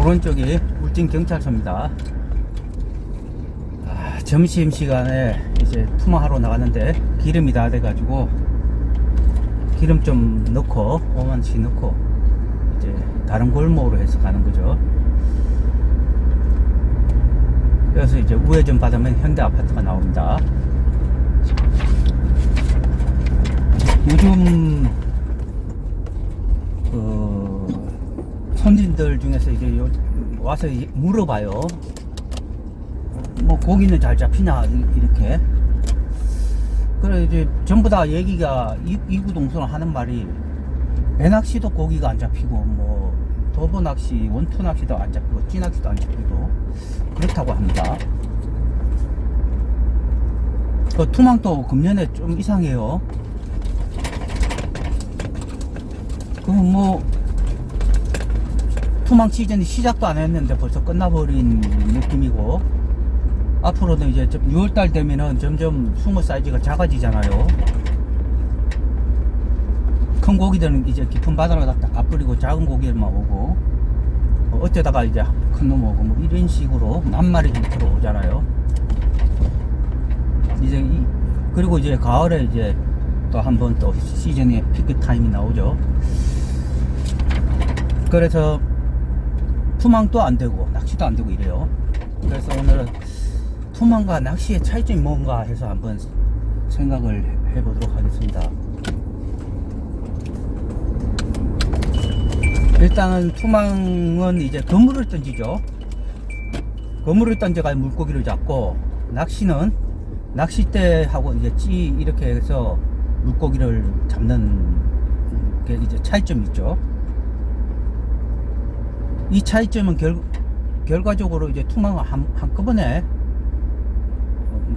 오른쪽이 울진경찰서입니다. 점심시간에 이제 투마하러 나갔는데 기름이 다 돼가지고 기름 좀 넣고 5만원씩 넣고 이제 다른 골목으로 해서 가는 거죠. 그래서 이제 우회전 받으면 현대 아파트가 나옵니다. 요즘 손님들 중에서 이제 와서 물어봐요. 뭐 고기는 잘 잡히냐 이렇게. 그래 이제 전부 다 얘기가 이구동성 하는 말이 배낚시도 고기가 안 잡히고 뭐 도보낚시 원투낚시도 안 잡히고 찌낚시도 안 잡히고 그렇다고 합니다. 그 투망도 금년에 좀 이상해요. 그럼 뭐 투망 시즌이 시작도 안 했는데 벌써 끝나버린 느낌이고, 앞으로는 이제 6월달 되면은 점점 숭어 사이즈가 작아지잖아요. 큰 고기들은 이제 깊은 바다로 갖다 가버리고 작은 고기들만 오고, 어쩌다가 이제 큰 놈 오고 뭐 이런 식으로 한 마리 정도 들어오잖아요. 이제 그리고 이제 가을에 이제 또 한 번 또 시즌의 피크 타임이 나오죠. 그래서 투망도 안 되고 낚시도 안 되고 이래요. 그래서 오늘은 투망과 낚시의 차이점이 뭔가 해서 한번 생각을 해보도록 하겠습니다. 일단은 투망은 이제 그물을 던지죠. 그물을 던져가지고 물고기를 잡고, 낚시는 낚싯대하고 이제 찌 이렇게 해서 물고기를 잡는 게 이제 차이점이 있죠. 이 차이점은 결과적으로 이제 투망은 한꺼번에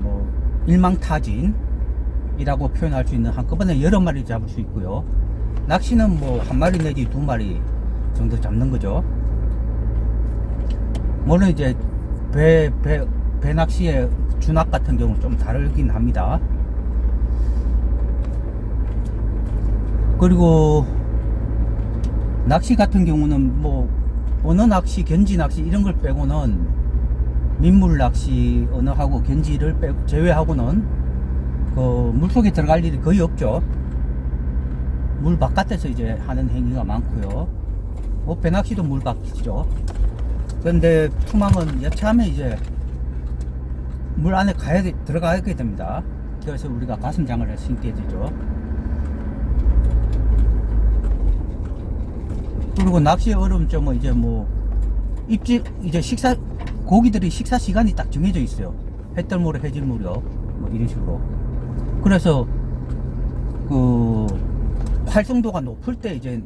뭐 일망타진이라고 표현할 수 있는 한꺼번에 여러 마리 잡을 수 있고요. 낚시는 뭐 한 마리 내지 두 마리 정도 잡는 거죠. 물론 이제 배 낚시의 주낚 같은 경우는 좀 다르긴 합니다. 그리고 낚시 같은 경우는 뭐 어느 낚시, 견지 낚시 이런 걸 빼고는, 민물 낚시 어느하고 견지를 제외하고는 그 물속에 들어갈 일이 거의 없죠. 물 바깥에서 이제 하는 행위가 많고요. 뭐 배낚시도 물 밖이죠. 그런데 투망은 여차하면 이제 물 안에 들어가게 됩니다. 그래서 우리가 가슴장을 신게 되죠. 그리고 낚시의 어려움점은 이제 뭐 이제 고기들이 식사 시간이 딱 정해져 있어요. 해뜰 무렵 해질 무렵 뭐 이런 식으로. 그래서 그 활성도가 높을 때 이제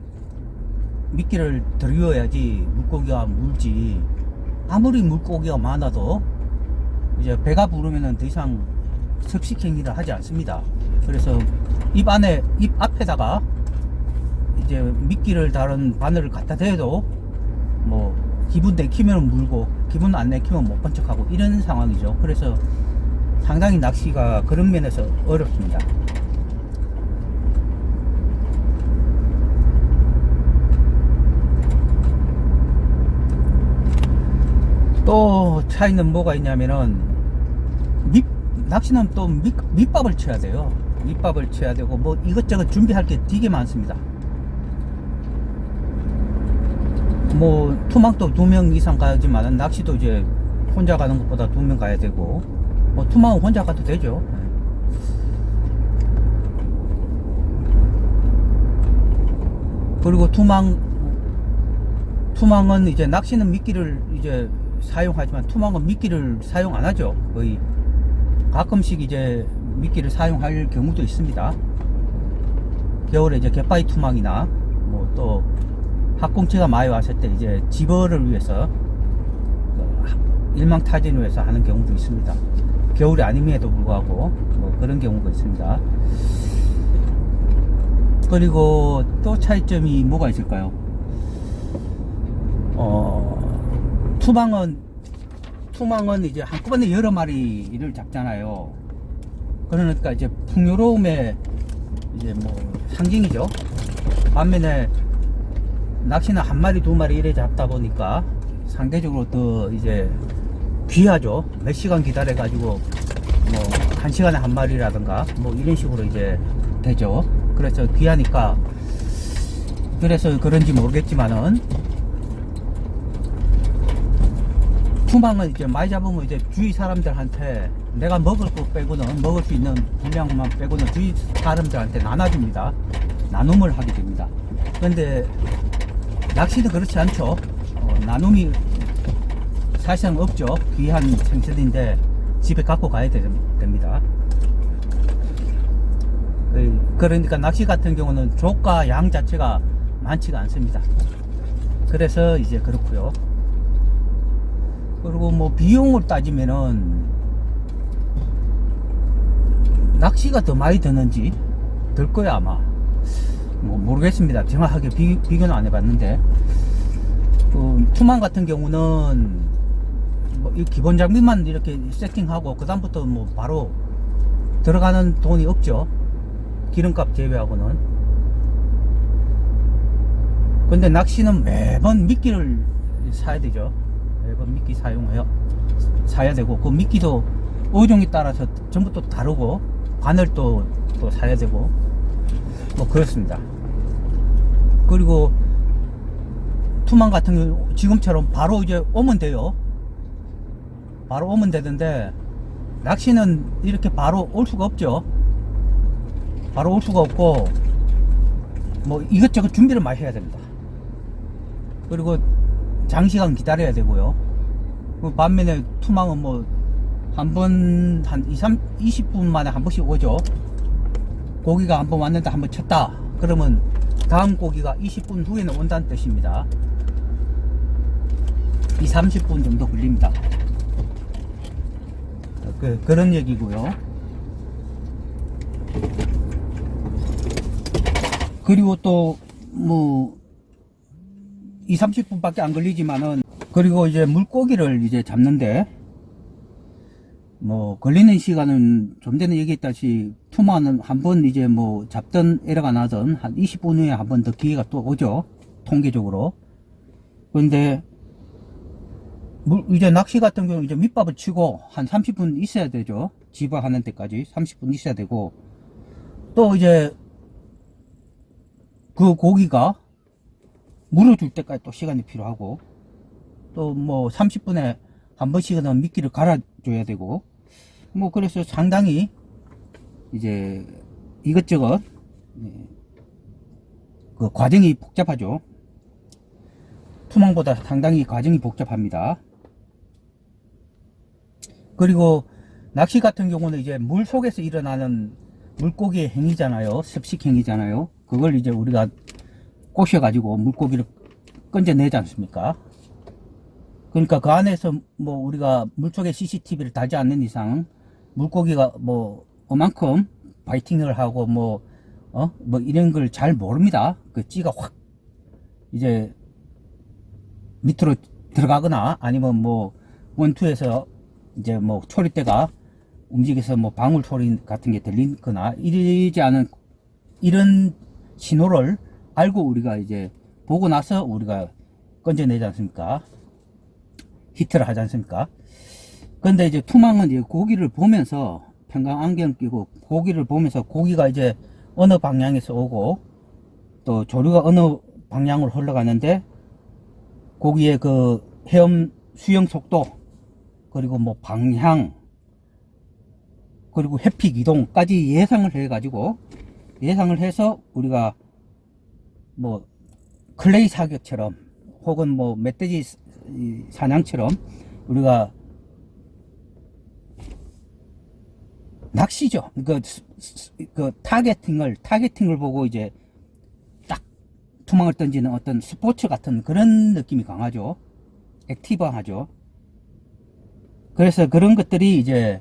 미끼를 들여야지 물고기가 물지, 아무리 물고기가 많아도 이제 배가 부르면은 더 이상 섭식 행위를 하지 않습니다. 그래서 입 앞에다가 이제 미끼를 다른 바늘을 갖다 대도 뭐 기분 내키면 물고 기분 안 내키면 못 본 척하고 이런 상황이죠. 그래서 상당히 낚시가 그런 면에서 어렵습니다. 또 차이는 뭐가 있냐면은 낚시는 또 밑밥을 쳐야 돼요. 밑밥을 쳐야 되고 뭐 이것저것 준비할 게 되게 많습니다. 뭐 투망도 2명 이상 가야지만 낚시도 이제 혼자 가는 것보다 2명 가야 되고, 뭐 투망은 혼자 가도 되죠. 그리고 투망은 이제 낚시는 미끼를 이제 사용하지만 투망은 미끼를 사용 안 하죠. 거의 가끔씩 이제 미끼를 사용할 경우도 있습니다. 겨울에 이제 갯바위 투망이나 뭐 또 학꽁치가 많이 왔을 때 이제 집어를 위해서 일망타진을 위해서 하는 경우도 있습니다. 겨울이 아님에도 불구하고 뭐 그런 경우가 있습니다. 그리고 또 차이점이 뭐가 있을까요? 투망은 이제 한꺼번에 여러 마리를 잡잖아요. 그러니까 이제 풍요로움의 이제 뭐 상징이죠. 반면에 낚시는 한 마리 두 마리 이래 잡다 보니까 상대적으로 더 이제 귀하죠. 몇 시간 기다려 가지고 뭐 1시간에 한 마리라든가 뭐 이런 식으로 이제 되죠. 그래서 귀하니까, 그래서 그런지 모르겠지만은 투망은 이제 많이 잡으면 이제 주위 사람들한테 내가 먹을 거 빼고는, 먹을 수 있는 분량만 빼고는 주위 사람들한테 나눠줍니다. 나눔을 하게 됩니다. 그런데 낚시도 그렇지 않죠. 나눔이 사실상 없죠. 귀한 생선인데 집에 갖고 가야 됩니다. 그러니까 낚시 같은 경우는 족과 양 자체가 많지가 않습니다. 그래서 이제 그렇고요. 그리고 뭐 비용을 따지면은 낚시가 더 많이 드는지 들 거야 아마. 뭐 모르겠습니다. 정확하게 비교는 안 해봤는데, 투망 같은 경우는 뭐 기본 장비만 이렇게 세팅하고 그 다음부터 뭐 바로 들어가는 돈이 없죠. 기름값 제외하고는. 근데 낚시는 매번 미끼를 사야 되죠. 매번 미끼 사야 되고, 그 미끼도 어종에 따라서 전부 또 다르고, 바늘도 또 사야 되고, 뭐 그렇습니다. 그리고 투망 같은 경우 지금처럼 바로 이제 오면 돼요. 바로 오면 되는데, 낚시는 이렇게 바로 올 수가 없죠. 바로 올 수가 없고, 뭐 이것저것 준비를 많이 해야 됩니다. 그리고 장시간 기다려야 되고요. 반면에 투망은 뭐 한 번 한 20분 만에 한 번씩 오죠. 고기가 한 번 왔는데 한 번 쳤다 그러면 다음 고기가 20분 후에는 온다는 뜻입니다. 30분 정도 걸립니다. 그런 얘기고요. 그리고 또 뭐 30분밖에 안 걸리지만은, 그리고 이제 물고기를 이제 잡는데 뭐 걸리는 시간은 좀 전에 얘기했다시피 투마는 한번 이제 뭐 잡던 에러가 나던 한 20분 후에 한 번 더 기회가 또 오죠, 통계적으로. 그런데 이제 낚시 같은 경우 이제 밑밥을 치고 한 30분 있어야 되죠. 집어하는 데까지 30분 있어야 되고, 또 이제 그 고기가 물어줄 때까지 또 시간이 필요하고, 또 뭐 30분에 한 번씩은 미끼를 갈아줘야 되고, 뭐 그래서 상당히 이제 이것저것 그 과정이 복잡하죠. 투망보다 상당히 과정이 복잡합니다. 그리고 낚시 같은 경우는 이제 물 속에서 일어나는 물고기의 행위잖아요. 습식 행위잖아요. 그걸 이제 우리가 꼬셔가지고 물고기를 건져내지 않습니까? 그러니까 그 안에서 뭐 우리가 물속에 CCTV를 달지 않는 이상 물고기가 뭐 그만큼 바이팅을 하고 뭐 이런 걸 잘 모릅니다. 그 찌가 확 이제 밑으로 들어가거나 아니면 뭐 원투에서 이제 뭐 초리대가 움직여서 뭐 방울 소리 같은 게 들리거나 이러지 않은 이런 신호를 알고 우리가 이제 보고 나서 우리가 건져내지 않습니까? 히트를 하지 않습니까? 근데 이제 투망은 이제 고기를 보면서 평강 안경 끼고 고기를 보면서 고기가 이제 어느 방향에서 오고 또 조류가 어느 방향으로 흘러가는데 고기의 그 헤엄 수영 속도, 그리고 뭐 방향, 그리고 회픽 이동까지 예상을 해가지고 예상을 해서 우리가 뭐 클레이 사격처럼 혹은 뭐 멧돼지 사냥처럼 우리가 낚시죠. 그 타겟팅을 보고 이제 딱 투망을 던지는 어떤 스포츠 같은 그런 느낌이 강하죠. 액티브하죠. 그래서 그런 것들이 이제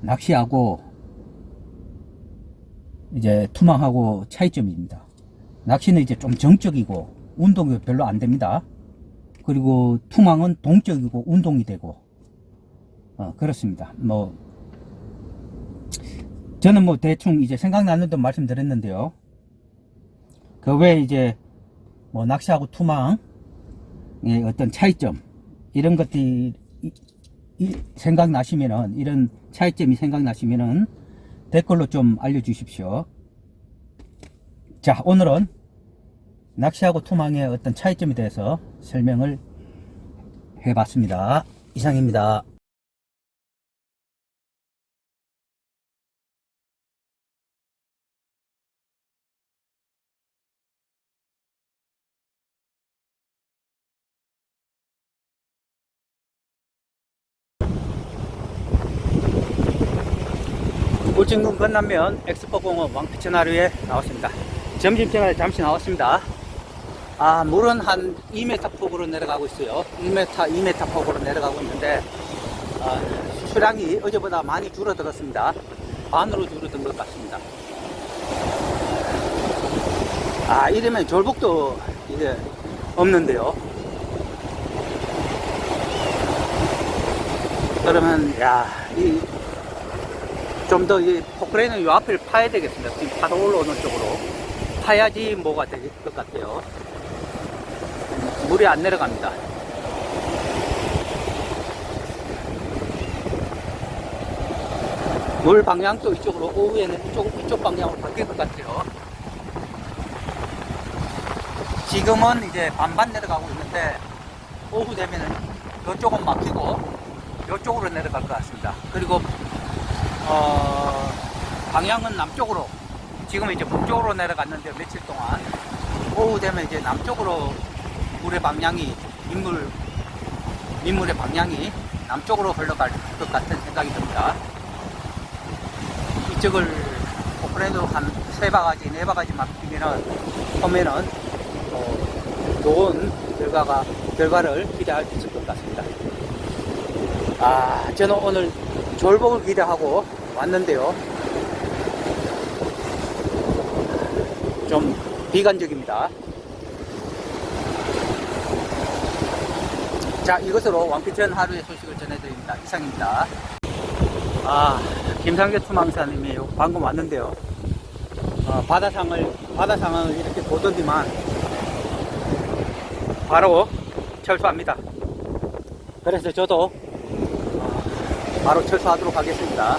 낚시하고 이제 투망하고 차이점입니다. 낚시는 이제 좀 정적이고 운동이 별로 안 됩니다. 그리고 투망은 동적이고 운동이 되고 그렇습니다. 뭐 저는 뭐 대충 이제 생각나는 듯 말씀드렸는데요. 그 외에 이제 뭐 낚시하고 투망의 어떤 차이점, 이런 것들이 생각나시면은, 이런 차이점이 생각나시면은 댓글로 좀 알려주십시오. 자, 오늘은 낚시하고 투망의 어떤 차이점에 대해서 설명을 해봤습니다. 이상입니다. 울진군 건남면 엑스포공원 왕피천하루에 나왔습니다. 점심시간에 잠시 나왔습니다. 물은 한 2m 폭으로 내려가고 있어요. 2m 폭으로 내려가고 있는데, 수량이 어제보다 많이 줄어들었습니다. 반으로 줄어든 것 같습니다. 이러면 졸복도 이제 없는데요. 그러면, 좀 더 이 포크레인은 요 앞을 파야 되겠습니다. 지금 파도 올라오는 쪽으로 파야지 뭐가 될 것 같아요. 물이 안 내려갑니다. 물 방향도 이쪽으로, 오후에는 이쪽 방향으로 바뀔 것 같아요. 지금은 이제 반반 내려가고 있는데, 오후 되면은 이쪽은 막히고 이쪽으로 내려갈 것 같습니다. 그리고 방향은 남쪽으로, 지금 이제 북쪽으로 내려갔는데 며칠 동안 오후 되면 이제 남쪽으로 물의 방향이, 민물의 방향이 남쪽으로 흘러갈 것 같은 생각이 듭니다. 이쪽을 포크레인으로 한 3바가지, 4바가지만 피면은 좋은 결과를 기대할 수 있을 것 같습니다. 저는 오늘 졸복을 기대하고 왔는데요. 좀 비관적입니다. 자, 이것으로 왕피천 하루의 소식을 전해드립니다. 이상입니다. 김상재 투망사님이 방금 왔는데요. 바다 상황을 이렇게 보더니만 바로 철수합니다. 그래서 저도 바로 철수하도록 하겠습니다.